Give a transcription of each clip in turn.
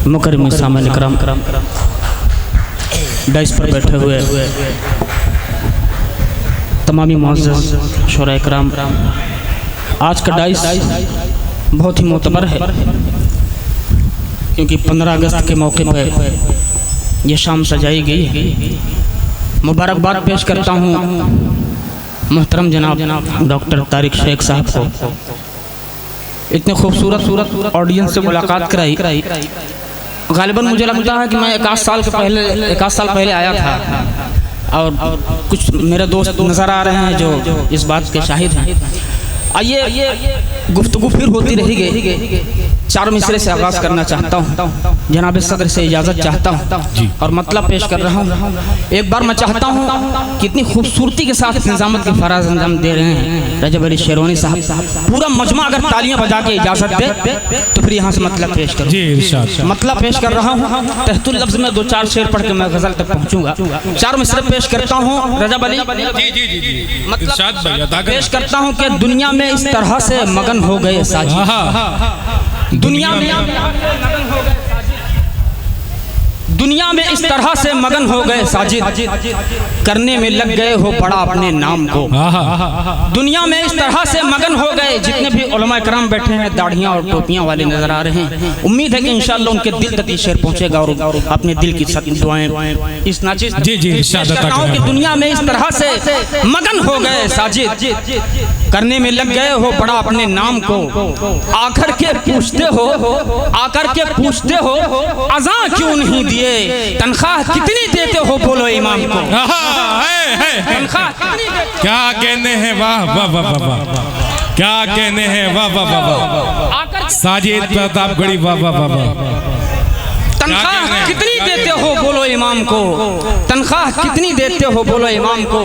मुकर्रम सामने करम डाइस पर बैठे हुए तमामी मुअज़्ज़ज़ शोरा इकराम, आज का डाइस बहुत ही मोतबर है क्योंकि 15 अगस्त के मौके पर यह शाम सजाई गई है। मुबारकबाद पेश करता हूँ मोहतरम जनाब डॉक्टर तारिक शेख साहब को, इतने खूबसूरत ऑडियंस से मुलाकात कराई। गालिबन मुझे लगता है कि मैं एक आध साल पहले आया था और कुछ मेरे दोस्त नज़र आ रहे हैं जो इस बात के शाहिद हैं। आइए गुफ्तगू फिर होती रहेगी। 4 मिसरे से आगाज़ करना चाहता हूँ, जनाब सदर से इजाज़त चाहता हूँ और मतलब पेश कर रहा हूँ। एक बार मैं चाहता हूँ कि इतनी खूबसूरती के साथ निज़ामत के फराज़ अंजाम दे रहे हैं रजब अली शेरवानी साहब, पूरा मजमा अगर तालियां बजा के इजाज़त दे तो फिर यहाँ से मतलब पेश कर मतलब पेश कर रहा हूँ। तहतुल लफ्ज़ में 2-4 शेर पढ़ के मैं गज़ल तक पहुँचूँगा। 4 मिसरे पेश करता हूँ रजब अली, मतलब पेश करता हूँ कि दुनिया में इस तरह से मगन हो गए साजिद, दुनिया में इस तरह से मगन हो गए साजिद, करने में लग गए हो बड़ा अपने नाम को। दुनिया में इस तरह से मगन हो गए, जितने भी उलमा कराम बैठे हैं दाढ़ियां और टोपियां वाले नजर आ रहे हैं, उम्मीद है कि इंशाअल्लाह उनके दिल तक ये शेर पहुंचेगा और अपने दिल की दुआएं इस नाचिस कि दुनिया में इस तरह से मगन हो गए साजिद, करने में लग गए हो बड़ा अपने नाम को। आकर के पूछते हो अज़ां क्यों नहीं दिए, तनख्वाह कितनी देते हो बोलो इमाम को। क्या कहने हैं, वाह वाह वाह वाह, क्या कहने हैं, वाह वाह वाह, साजिद प्रतापगढ़ी, वाह वाह वाह। तनख्वाह कितनी देते हो बोलो इमाम को, तनख्वाह कितनी देते हो बोलो इमाम को।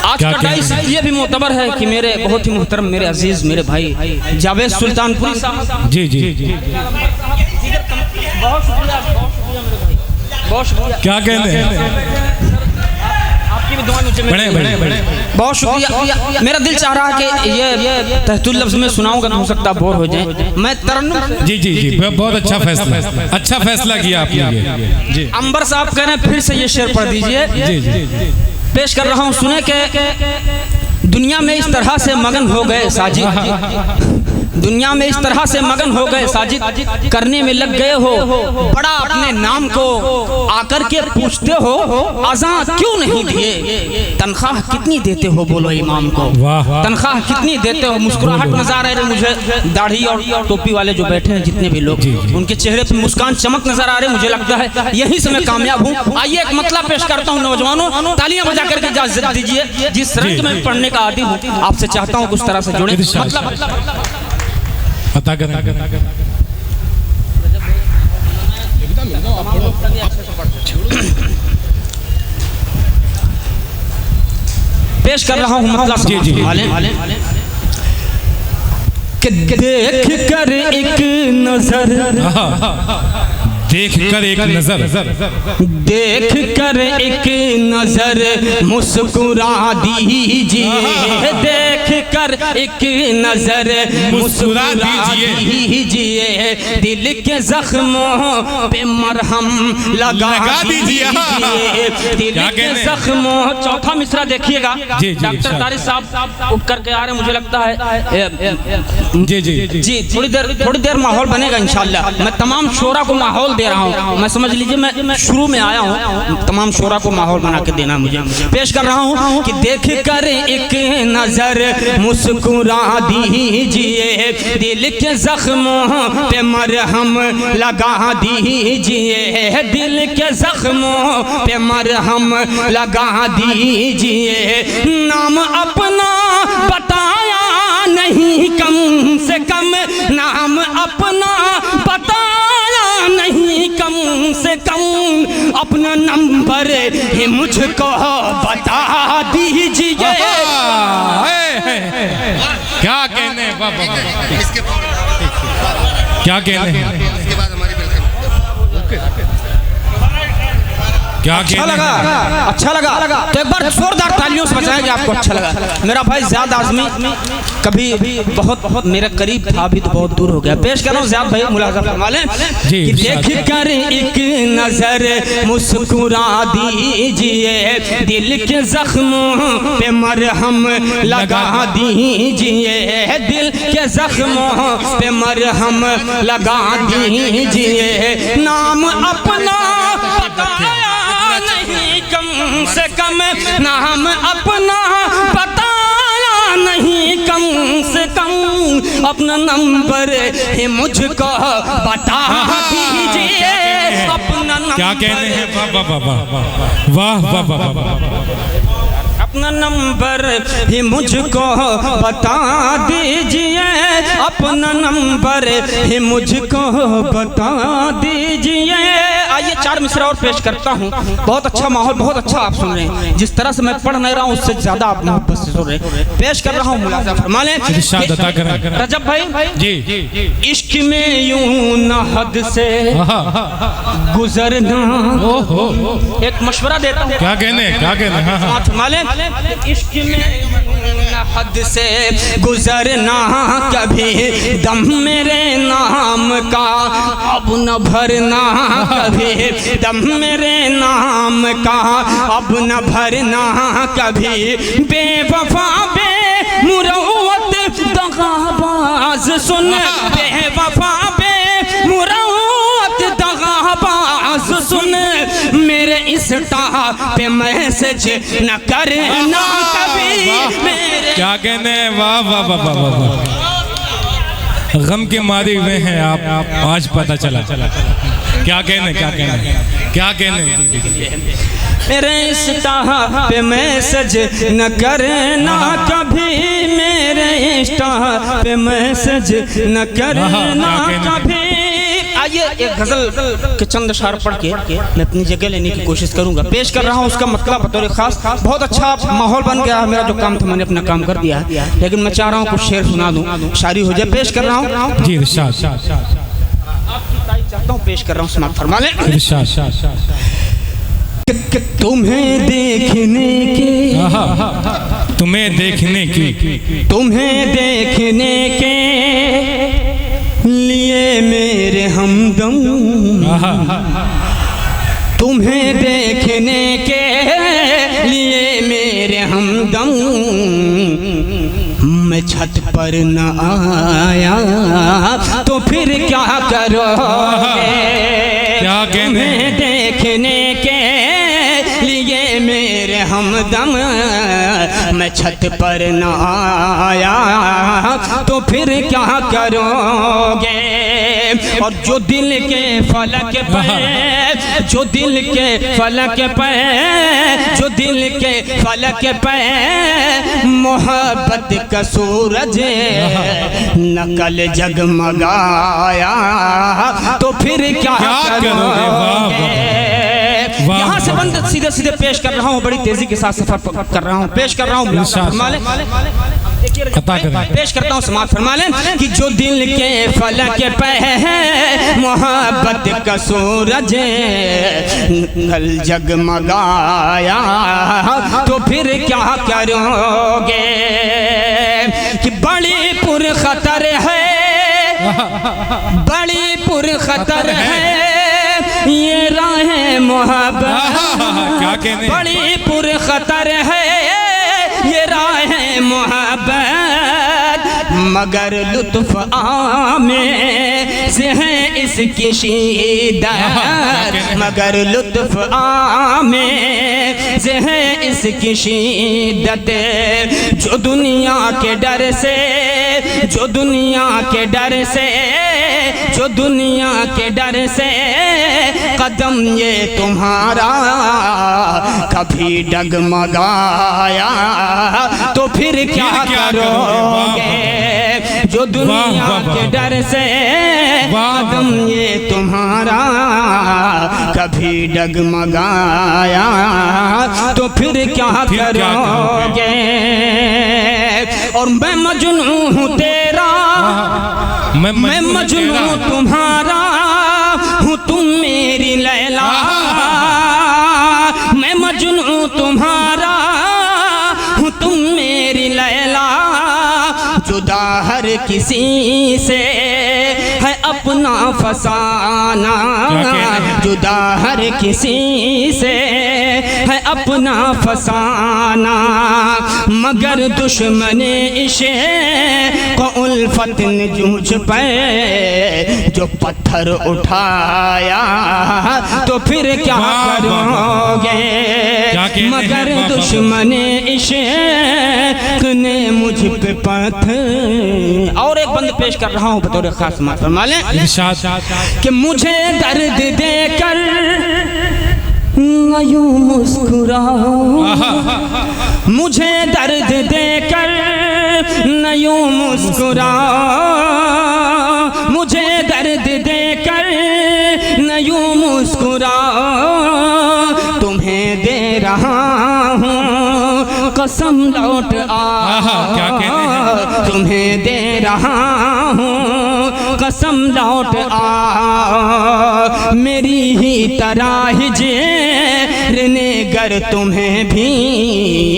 आज का डाइस ये भी मोतबर है कि मेरे बहुत ही मोहतरम, मेरे अजीज, मेरे भाई जावेद सुल्तानपुरी साहब, जी जी जी, बहुत शुक्रिया, क्या कहते हैं, आपकी भी दुआ मुझे बड़े बहुत शुक्रिया। मेरा दिल चाह रहा है कि ये तहतुल लफ्ज़ में सुनाऊंगा तो हो सकता बोर हो जाए। मैं तरन्नुम, जी जी जी, बहुत अच्छा फैसला किया आपने जी। अंबर साहब कह रहे हैं फिर से ये शेर पढ़ दीजिए, जी जी पेश कर रहा हूँ, सुने के दुनिया में इस तरह से मगन हो गए साजिद, दुनिया में इस तरह से मगन हो गए साजिद, करने में लग गए हो बड़ा अपने नाम को। आकर के पूछते हो अज़ां क्यों नहीं दिए, तनख्वाह कितनी देते हो बोलो इमाम को। तनख्वाह कितनी देते हो। मुस्कुराहट नजर आ रही है मुझे, दाढ़ी और टोपी वाले जो बैठे हैं जितने भी लोग, उनके चेहरे पे मुस्कान चमक नजर आ रहे, मुझे लगता है यही से मैं कामयाब हूँ। आइए एक मतलब पेश करता हूँ नौजवानों, तालियां बजा करके इजाज़त दीजिए। जिस रंग में पढ़ने का आदी हूँ आपसे चाहता हूँ उस तरह से जुड़े। मतलब पेश कर रहा हूँ मतलब कि देख कर एक नजर, देख कर एक नजर, देख कर एक नजर मुस्कुरा दीजिए, देख कर एक नजर मुस्कुरा दीजिए, दिल के जख्मों पे मरहम लगा दीजिए, दिल के जख्मों। चौथा मिसरा देखिएगा, डॉक्टर तारिक साहब उठ करके आ रहे हैं, मुझे लगता है जी जी जी, थोड़ी देर माहौल बनेगा इंशाअल्लाह। मैं तमाम शोरा को माहौल दे रहा हूँ, मैं समझ लीजिए मैं शुरू में आया हूँ, तमाम शोरा को माहौल बना के देना मुझे। पेश कर रहा हूँ कि देख कर एक नजर मुस्कुरा दीजिए, दिल के जख्मों पे मरहम लगा दीजिए, दिल के जख्मों पे मरहम लगा दीजिए। नाम अपना बताया नहीं कम से कम, नाम अपना बताया नहीं कम से कम, अपना नंबर ही मुझको बता दीजिए। क्या कहने, क्या कहने, क्या अच्छा लगा? अच्छा लगा तो एक बार जोरदार तालियों से बजाएंगे आपको अच्छा लगा। मेरा भाई ज़ियाद आज़मी कभी बहुत मेरे करीब था, अभी तो बहुत दूर हो गया। पेश कर रहा हूँ ज़ियाद भाई, मुलाज़ा फरमा लें कि देख कर एक नजर मुस्कुरा दीजिए, दिल के जख्मों पे मरहम लगा दीजिए, दिल के जख्मों पे मरहम लगा दीजिए। नाम अपना बताया नहीं कम से कम, नाम अपना बताया नहीं कम से कम, अपना नंबर है मुझको बता दीजिए, अपना नंबर। क्या कहने हैं? वाह वाह वाह वाह वाह वाह वाह। अपना नंबर ही मुझको बता दीजिए, अपना नंबर ही मुझको बता दीजिए। आइए 4 मिसरा और पेश करता हूँ। बहुत अच्छा माहौल, बहुत अच्छा आप सुन रहे हैं। जिस तरह से मैं पढ़ नहीं रहा हूँ उससे ज्यादा आप मोहब्बत से सुन रहे हैं। पेश कर रहा हूँ, मुलाज़ा फरमा लें। रजब भाई जी, इश्क में यूं न हद से गुजरना, एक मशवरा देता हूँ। क्या कहने? फरमा लें। इश्क में न हद से गुजरना, कभी दम मेरे नाम का अब न भरना, कभी दम मेरे नाम का अब न भरना, कभी बेवफा बेमुरव्वत दगाबाज सुन, बेवफा बेमुरव्वत दगाबाज सुन, मेरे इंस्टा पे मैसेज न करना कभी मेरे। क्या कहने? वाह वाह वाह वाह वाह। गम के मारे हुए हैं आप, आज पता चला। क्या कहने? मेरे इंस्टा पे मैसेज न करना कभी, मेरे इंस्टा पे मैसेज न करना कभी। आइए एक गजल के चंद अशार पढ़ के मैं अपनी जगह लेने की कोशिश करूंगा। पेश कर रहा हूँ उसका मतलब बतौर खास। बहुत अच्छा माहौल बन गया। मेरा जो काम था मैंने अपना काम कर दिया, लेकिन मैं चाह रहा हूँ कुछ शेर सुना दूं, शायरी हो जाए। पेश कर रहा हूँ जी, इरशाद। चाहता हूँ, पेश कर रहा हूँ, समाप्त फरमा लें। तुम्हें देखने की, तुम्हें देखने के लिए मेरे हमदम, तुम्हें देखने के लिए मेरे हमदम, मैं छत पर न आया तो फिर क्या करोगे? तुम्हें देखने के लिए मेरे हमदम, मैं छत पर न आया तो फिर क्या करोगे? और जो दिल के फलक पे, जो दिल के फलक पे, जो दिल के फलक पे मोहब्बत का सूरज नकल जगमगाया तो फिर क्या करोगे? यहाँ से बंद सीधे सीधे पेश कर रहा हूँ, बड़ी तेजी के साथ सफर कर रहा हूँ। पेश कर रहा हूँ, पेश करता हूँ, समाप्त फरमा लें कि जो दिल के फलक पे मोहब्बत का सूरज नल जगमगाया तो फिर क्या करोगे? कि बड़ी पुरखतर है, बड़ी पुरखतर है ये राह मोहब्बत, बड़ी पुरखतर है ये राह मोहब्बत, मगर लुत्फ आमे से है इसकी शिद्दत, मगर लुत्फ आमे से है इसकी शिद्दत। जो दुनिया के डर से, जो दुनिया के डर से, जो दुनिया के डर से कदम ये तुम्हारा कभी डगमगाया तो फिर क्या करोगे? जो दुनिया के डर से कदम ये तुम्हारा कभी डगमगाया तो फिर क्या करोगे? और मैं मजनू हूँ तेरा, मैं मजनू तुम्हारा हूँ, तुम मेरी लैला, लैला जुदा हर किसी से है अपना फसाना, जुदा हर किसी से है अपना फसाना, मगर दुश्मने इश्क़ को उल्फत ने जूझ पे जो पत्थर उठाया तो फिर क्या करोगे, मगर दुश्मने इश्क़ ने मुझ पे पत्थर। और एक बंद पेश कर रहा हूँ बतौर खास फरमा लें कि मुझे दर्द देकर न यूं मुस्कुराओ, मुझे दर्द देकर न यूं मुस्कुराओ, मुझे दर्द देकर न यूं मुस्कुराओ, तुम्हें दे रहा हूँ कसम लौट आओ, तुम्हें दे रहा हूँ कसम लौट आओ, मेरी ही तरह जेरने गर तुम्हें भी,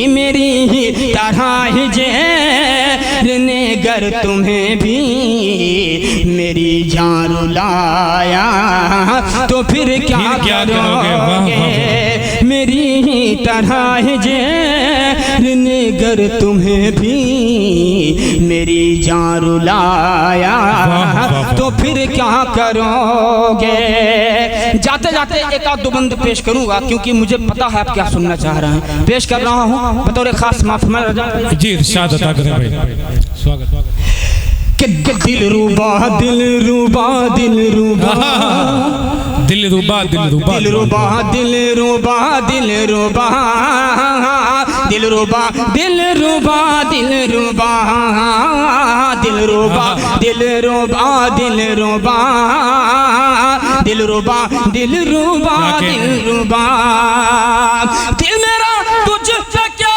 मेरी ही तरह जेरने गर तुम्हें भी, मेरी जान रुलाया तो फिर क्या करोगे, मेरी ही तरह जेरने गर तुम्हें भी, मेरी जान रुलाया तो फिर क्या करोगे। जाते जाते एक आध दो बंद पेश करूंगा क्योंकि मुझे पता है आप क्या सुनना चाह रहे हैं। पेश कर रहा हूँ बतौर खास माफमा जी, इरशाद अता करें भाई, स्वागत। कि दिल रूबा दिल रूबा दिल रूबा दिल रूबा दिल रूबा दिल रूबा दिल रूबा दिल रूबा दिल रूबा दिल रूबा दिल रूबा दिल रूबा दिल रूबा दिल रूबा दिल रूबा दिल रूबा दिल रूबा, दिल मेरा तुझ पे क्या,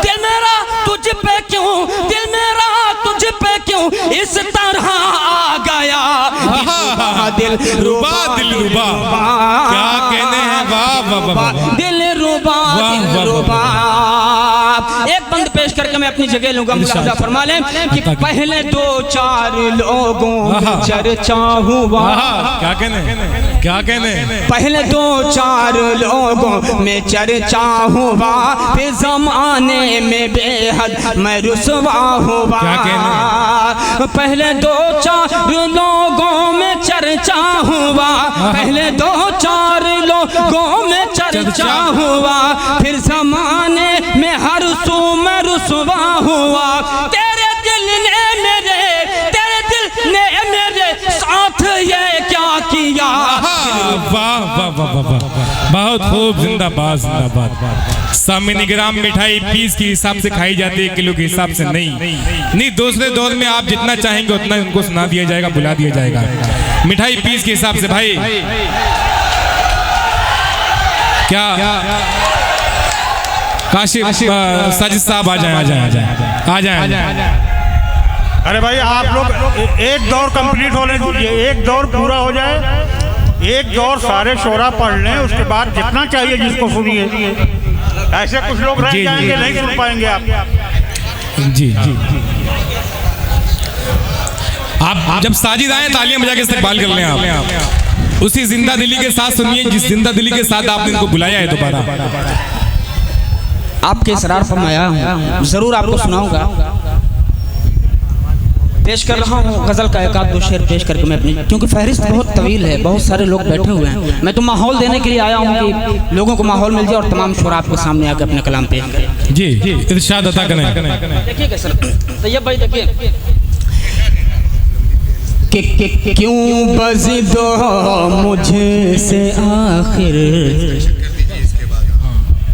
दिल मेरा तुझ पे क्यों, दिल मेरा तुझ पे क्यों इस तरह आ गया, दिल रूबा दिल रूबा, क्या कहने हैं, वाह वाह वाह, दिल रूबा दिल रूबा। एक बंद पेश करके मैं अपनी जगह लूंगा, मुलाहिजा फरमा लें कि पहले दो चार लोगों में चर्चा हुआ, क्या कहने, क्या कहने, पहले दो चार लोगों में चर्चा हुआ, फिर जमाने में बेहद मैं रुसवा हुआ, क्या कहने, पहले दो चार लोगों में चर्चा हुआ, पहले दो चार लोगों में चर्चा हुआ, फिर जमाने में हर सू में रुसवा हुआ, तेरे दिल ने मेरे साथ ये क्या किया। वाह वाह वाह वाह, बहुत खूब, जिंदाबाद जिंदाबाद। सामने ग्राम मिठाई पीस के हिसाब से खाई जाती है, किलो के हिसाब से नहीं। दूसरे दौर में आप जितना चाहेंगे उतना उनको सुना दिया जाएगा, बुला दिया जाएगा, मिठाई पीस के हिसाब से। भाई क्या काशिफ साजिद साहब आ जाए, आ जाए, आ जाए, आ जाए, आ जाए। अरे भाई आप लोग एक दौर कंप्लीट होने दीजिए, एक दौर पूरा हो जाए, एक दौर सारे शोरा पढ़ लें, उसके बाद जितना चाहिए जिसको सुनिए। ऐसे कुछ लोग रह जाएंगे, नहीं सुन पाएंगे आप। जी जी, आप जब साजिद आए तालियां बजा के इस्तकबाल कर लें आप, उसी जिंदा दिली के साथ सुनिए जिस जिंदा दिली के साथ आपने इनको बुलाया है दोबारा। आपके इसरार पर मैं आया हूँ, जरूर आपको सुनाऊंगा। पेश कर रहा हूँ गज़ल का एक आध दो शेर पेश करके मैं अपनी, क्योंकि फहरिस्त बहुत तवील है, बहुत सारे लोग बैठे हुए हैं, मैं तो माहौल देने के लिए आया हूँ कि लोगों को माहौल मिल जाए और तमाम शुरा आपके सामने आकर अपने कलाम पेश करें। जी जी, इरशाद अता करें। देखिए कैसे तैयब भाई, देखिए क्यों बज़िद हो मुझसे आखिर,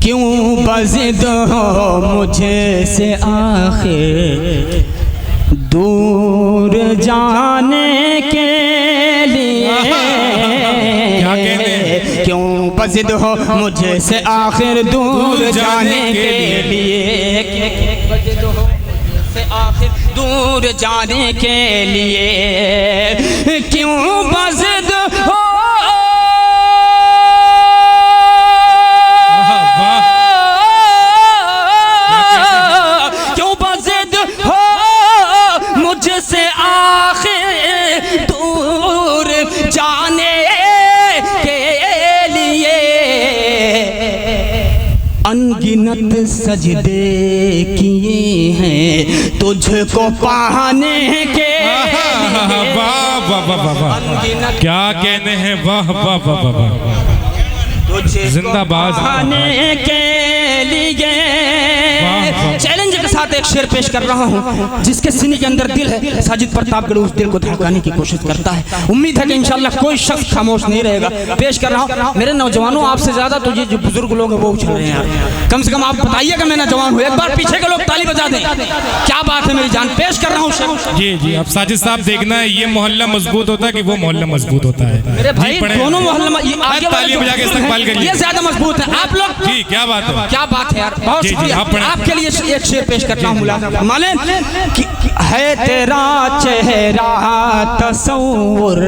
क्यों बज़िद हो मुझसे आखिर, दूर जाने के लिए, क्यों बज़िद हो मुझसे आखिर दूर जाने के लिए, आखिर दूर जाने के लिए, क्यों बज़िद हो अनगिनत सजदे किए हैं तुझको पाने के। वाह वाह वाह वाह वाह, क्या कहने हैं, वाह वाह वाह वाह वाह, जिंदाबाद पाने के लिए। चैलेंज के साथ एक शेर पेश कर रहा हूँ, जिसके सीने के अंदर दिल है, साजिद प्रतापगढ़ उस दिल को धड़काने की कोशिश करता है। उम्मीद है कि इंशाल्लाह कोई शख्स खामोश नहीं रहेगा। पेश कर रहा हूँ। मेरे नौजवानों, आपसे ज्यादा तो ये जो बुजुर्ग लोग हैं वो उछल रहे हैं यार। कम से कम आप बताइए कि मैं नौजवान हूँ, एक बार पीछे के लोग ताली बजा दें। क्या बात है मेरी जान, पेश कर रहा हूँ शेर। जी जी, अब साजिद साहब देखना है, ये मोहल्ला मजबूत होता है कि वो मोहल्ला मजबूत होता है। मेरे भाई दोनों मोहल्ला ताली बजा के इस्तकबाल करिए। ये ज्यादा मजबूत है आप लोग। जी क्या बात है, क्या बात है यार, बहुत शुक्रिया। आपके लिए एक शेर पेश करता हूँ। माने कि है तेरा चेहरा तस्वुर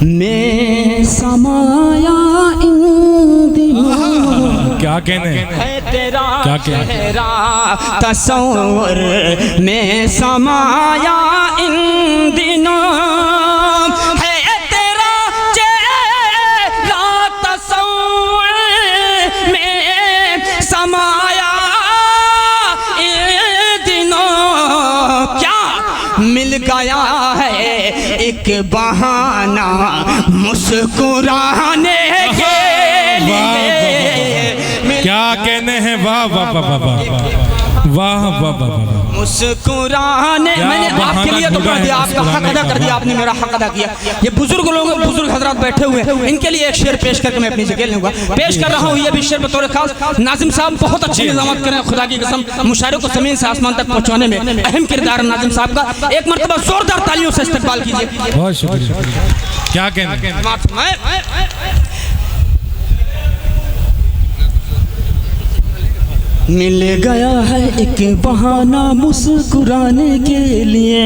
में समाया इन दिनों। क्या कहने है तेरा क्या चेहरा तस्वुर में समाया इन दिनों। मिल गया है एक बहाना मुस्कुराने के लिए। क्या कहने हैं, वाह वाह वाह वाह वाह वाह वाह वाह, मुस्कुराने। मैंने आपके लिए तो कर दिया, आपका हक अदा कर दिया, आपने मेरा हक अदा किया। ये बुजुर्ग लोग, बुजुर्ग हजरात बैठे हुए हैं, इनके लिए एक शेर पेश करके मैं अपनी जगह लूंगा। पेश कर रहा हूँ ये भी शेर बतौर खास। नाजिम साहब बहुत अच्छी निजामत करें, खुदा की कसम, मुशायरे को जमीन से आसमान तक पहुंचाने में अहम किरदार है नाजिम साहब का। एक मरतबा जोरदार तालियों से इस्तकबाल कीजिए। बहुत शुक्रिया। क्या कहने, मिल गया है एक बहाना मुस्कुराने के लिए।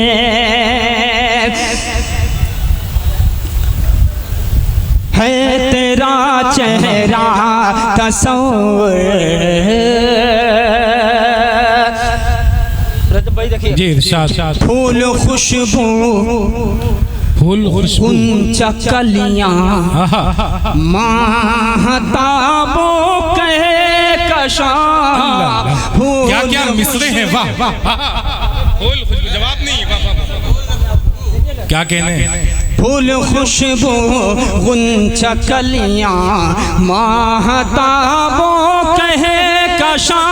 है तेरा चेहरा तस्वुर। जी इरशाद। फूल खुशबू फूल खुशबू ऊंचा कलियां महताबों कहे कशा। क्या क्या मिसरे हैं, वाह फूल खुशबू, जवाब नहीं, वाह। क्या कहने, फूल खुशबू गुंचा कलियां महताबों कहे कशा।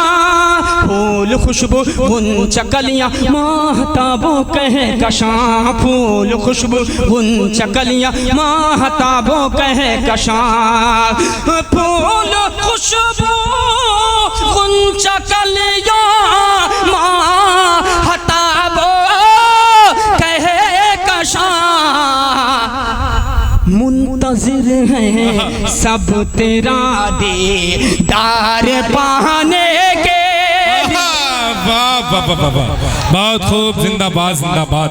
फूल खुशबू गुंचा कलियां महताबों कहे कशा। फूल खुशबू गुंचा कलियां महताबों कहे कशा। फूल खुशबू गुंचा कलियां महताबों कहे कशा। मुंतजिर हैं सब तेरा दीदार पाने के। वाह वाह वाह वाह, बहुत खूब, जिंदाबाद जिंदाबाद।